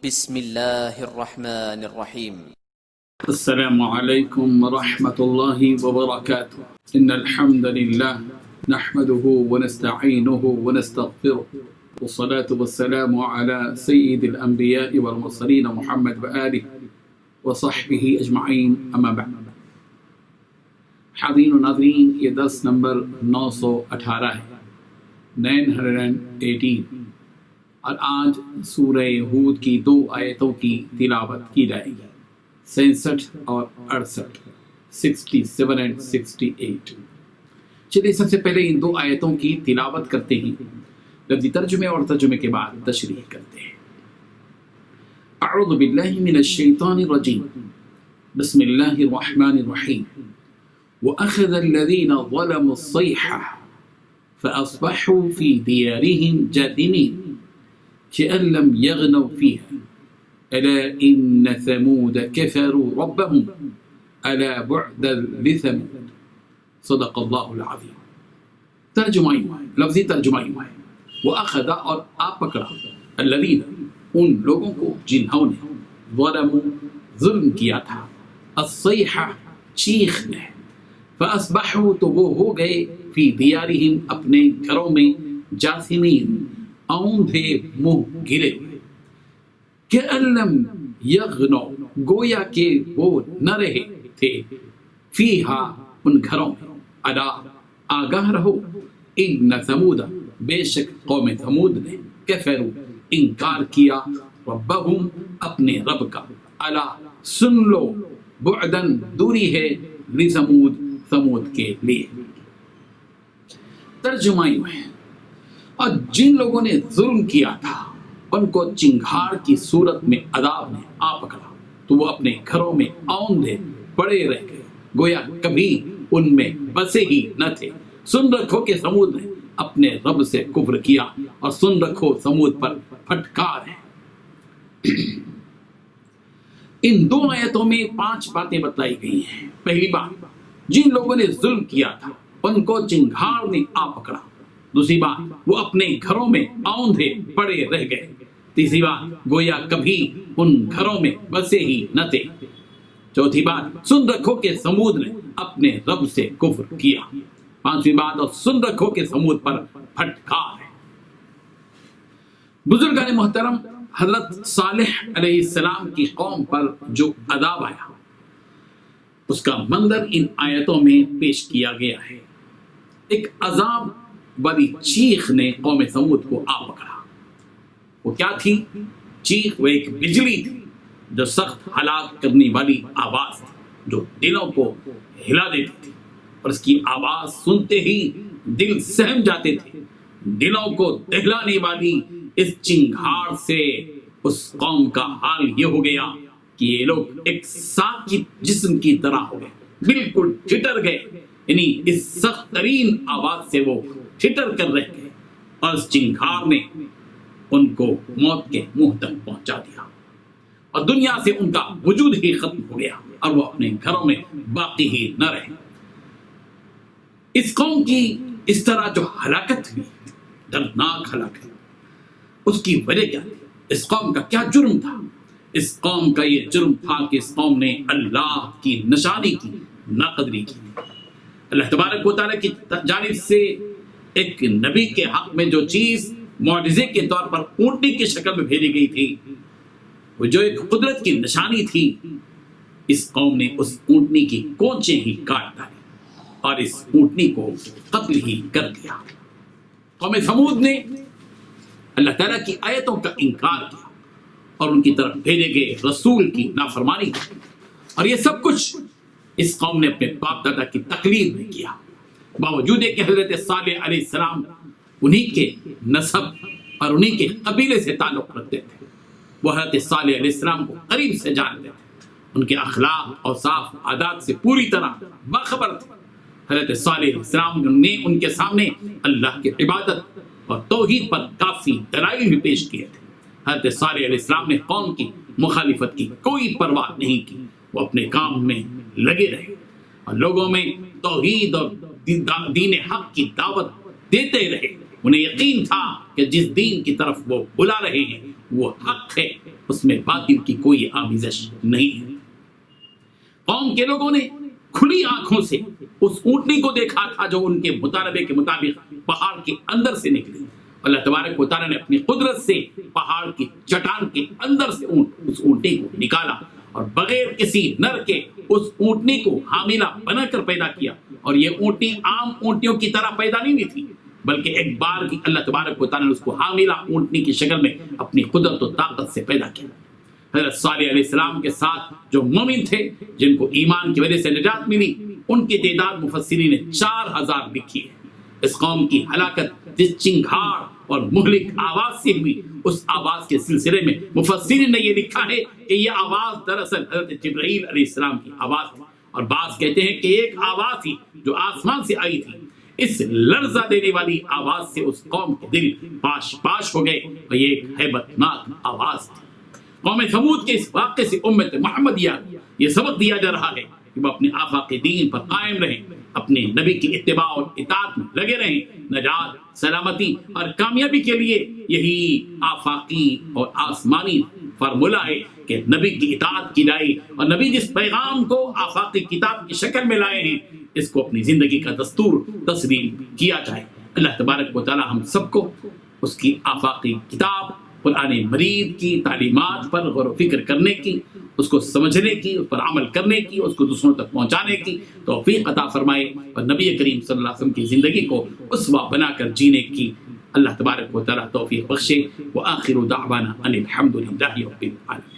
بسم الله الرحمن الرحيم. السلام عليكم ورحمة الله وبركاته. إن الحمد لله نحمده ونستعينه ونستغفره والصلاة والسلام على سيد الأنبياء والمرسلين محمد وآله وصحبه أجمعين أما بعد. حاضرین و ناظرین، یہ درس نمبر 918 ہے، 918، اور آج سورہ ہود کی 2 آیتوں کی تلاوت کی جائے گی، 67 اور 68، 67 and 68۔ چلیے سب سے پہلے ان 2 آیتوں کی تلاوت کرتے ہیں، لفظی ترجمے اور ترجمے کے بعد تشریح کرتے ہیں۔ اعوذ باللہ من الشیطان الرجیم، بسم اللہ الرحمن الرحیم۔ وأخذ الذين ظلموا الصيحة فأصبحوا في ديارهم جاثمين كأن لم يغنوا فيها ألا إن ثمود كفروا ربهم ألا بعدا لثمود صدق الله العظيم۔ ترجمہ لفظی ترجمہ ہے، وأخذ اور آپ پکڑا، الذین ان لوگوں کو جنہوں نے ظلموا ظلم کیا تھا، الصیحہ چیخ نے، فَأَصْبَحُوا تو وہ ہو گئے فی دیارہم اپنے گھروں میں، جاثمین اوندھے منہ گرے ہوئے، کأن لم یغنوا گویا کہ وہ نہ رہے تھے، فیہا ان گھروں میں، الا آگاہ رہو، ان ثمود بے شک قوم ثمود نے، کفروا انکار کیا، ربہم اپنے رب کا، الا سن لو، بعدن دوری ہے، لثمود ثمود کے لیے۔ ترجمہ ہے، اور جن لوگوں نے ظلم کیا تھا ان کو چنگھاڑ کی صورت میں عذاب نے آ پکڑا تو وہ اپنے گھروں میں اوندھے پڑے رہ گئے، گویا کبھی ان میں بسے ہی نہ تھے۔ سن رکھو کہ ثمود نے اپنے رب سے کفر کیا، اور سن رکھو ثمود پر پھٹکار ہے۔ ان 2 آیتوں میں 5 باتیں بتلائی گئی ہیں۔ پہلی بات، جن لوگوں نے ظلم کیا تھا ان کو چنگھاڑ نے آ پکڑا۔ دوسری بات، وہ اپنے گھروں میں اوندھے پڑے رہ گئے۔ تیسری بات، گویا کبھی ان گھروں میں بسے ہی نہ تھے۔ چوتھی بات، سن رکھو کہ ثمود نے اپنے رب سے کفر کیا۔ پانچویں بات، اور سن رکھو کہ ثمود پر پھٹکار ہے۔ بزرگان محترم، حضرت صالح علیہ السلام کی قوم پر جو عذاب آیا اس کا منظر ان آیتوں میں پیش کیا گیا ہے۔ ایک عذاب والی چیخ نے قوم ثمود کو آ پکڑا۔ وہ کیا تھی؟ چیخ وہ ایک بجلی تھی جو سخت ہلاک کرنے والی آواز تھی، جو دلوں کو ہلا دیتی تھی، اور اس کی آواز سنتے ہی دل سہم جاتے تھے۔ دلوں کو دہلانے والی اس چنگھاڑ سے اس قوم کا حال یہ ہو گیا کہ یہ لوگ ایک ساکت جسم کی طرح ہو گئے، بالکل ٹھٹر گئے، یعنی اس سخت ترین آواز سے وہ ٹھٹر کر رہ گئے، اور اس چنگھاڑ نے ان کو موت کے منہ تک پہنچا دیا، اور دنیا سے ان کا وجود ہی ختم ہو گیا، اور وہ اپنے گھروں میں باقی ہی نہ رہے۔ اس قوم کی اس طرح جو ہلاکت ہوئی، دردناک ہلاکت، اس کی وجہ کیا تھی؟ اس قوم کا کیا جرم تھا؟ اس قوم کا یہ جرم تھا کہ اس قوم نے اللہ کی نشانی کی ناقدری کی۔ اللہ تبارک و تعالیٰ کی جانب سے ایک نبی کے حق میں جو چیز معجزے کے طور پر اونٹنی کی شکل میں بھیجی گئی تھی، وہ جو ایک قدرت کی نشانی تھی، اس قوم نے اس اونٹنی کی کونچیں ہی کاٹ ڈالی اور اس اونٹنی کو قتل ہی کر دیا۔ قوم ثمود نے اللہ تعالیٰ کی آیتوں کا انکار کیا اور ان کی طرف بھیجے گئے رسول کی نافرمانی کی، اور یہ سب کچھ اس قوم نے اپنے باپ دادا کی تقلید میں کیا، باوجود کہ حضرت صالح علیہ السلام انہی کے نسب اور انہی کے قبیلے سے تعلق رکھتے تھے۔ وہ حضرت صالح علیہ السلام کو قریب سے جانتے تھے، ان کے اخلاق اور صاف عادات سے پوری طرح باخبر تھے۔ حضرت صالح علیہ السلام نے ان کے سامنے اللہ کی عبادت اور توحید پر کافی دلائل بھی پیش کیے تھے۔ حضرت صالح علیہ السلام نے قوم کی مخالفت کی کوئی پرواہ نہیں کی، وہ اپنے کام میں لگے رہے اور لوگوں میں توحید اور دین حق کی دعوت دیتے رہے۔ انہیں یقین تھا کہ جس دین کی طرف وہ بلا رہے ہیں وہ حق ہے، اس میں باطل کی کوئی آمیزش نہیں ہے۔ قوم کے لوگوں نے کھلی آنکھوں سے اس اونٹنی کو دیکھا تھا جو ان کے مطالبے کے مطابق پہاڑ کے اندر سے نکلی۔ اللہ تبارک و تعالیٰ نے اپنی قدرت سے پہاڑ کی چٹان کے اندر سے اس اونٹنی کو نکالا اور بغیر کسی نر کے اس اونٹنی کو حاملہ بنا کر پیدا کیا۔ اور یہ اونٹنی عام اونٹنیوں کی طرح پیدا نہیں ہوئی تھی، بلکہ ایک بار کی اللہ تبارک و تعالیٰ نے اس کو حاملہ اونٹنی کی شکل میں اپنی قدرت و طاقت سے پیدا کیا۔ حضرت صالح علیہ السلام کے ساتھ جو مومن تھے جن کو ایمان کی وجہ سے نجات ملی، ان کی تعداد مفسرین نے 4000 لکھی ہے۔ اس قوم کی ہلاکت جس چنگھاڑ اور مہلک آواز سے ہوئی، اس آواز کے سلسلے میں مفسرین نے یہ لکھا ہے کہ یہ آواز دراصل حضرت جبرائیل علیہ السلام کی آواز تھی، اور بعض کہتے ہیں کہ ایک آواز تھی جو آسمان سے آئی تھی۔ اس لرزہ دینے والی آواز سے اس قوم کے دل پاش پاش ہو گئے، اور یہ ایک ہیبت ناک آواز تھی۔ قوم ثمود کے اس واقعے سے امت محمدیہ یہ سبق دیا جا رہا ہے کہ وہ اپنے آفاقی دین پر قائم رہیں، اپنے نبی کی اتباع اور اطاعت میں لگے رہیں۔ نجات، سلامتی اور کامیابی کے لیے یہی آفاقی اور آسمانی فارمولہ ہے کہ نبی کی اطاعت کی جائے، اور نبی جس پیغام کو آفاقی کتاب کی شکل میں لائے ہیں اس کو اپنی زندگی کا دستور تسلیم کیا جائے۔ اللہ تبارک و تعالی ہم سب کو اس کی آفاقی کتاب قرآن مجید کی تعلیمات پر غور و فکر کرنے کی، اس کو سمجھنے کی، اس پر عمل کرنے کی، اس کو دوسروں تک پہنچانے کی توفیق عطا فرمائے، اور نبی کریم صلی اللہ علیہ وسلم کی زندگی کو اسوہ بنا کر جینے کی اللہ تبارک و تعالی توفیق بخشے۔ وآخر دعوانا ان الحمد للہ رب العالمین۔